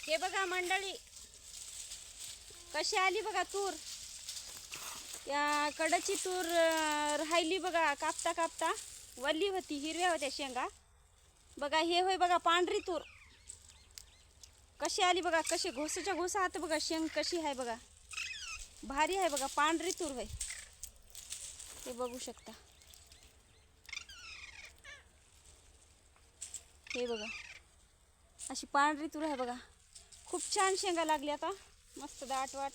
हे बघा मंडळी, कशी आली बघा तूर. या कडची तूर राहिली बघा, कापता कापता वल्ली होती, हिरव्या होत्या शेंगा. बघा हे होय बघा पांढरी तूर. कशी आली बघा, कशी घोसाच्या घोसा आत बघा शेंग कशी आहे बघा, भारी आहे बघा, पांढरी तूर होय. हे बघू शकता, हे बघा अशी पांढरी तूर आहे बघा. खूप छान शेंगा लागली आता, मस्त दाट वाट.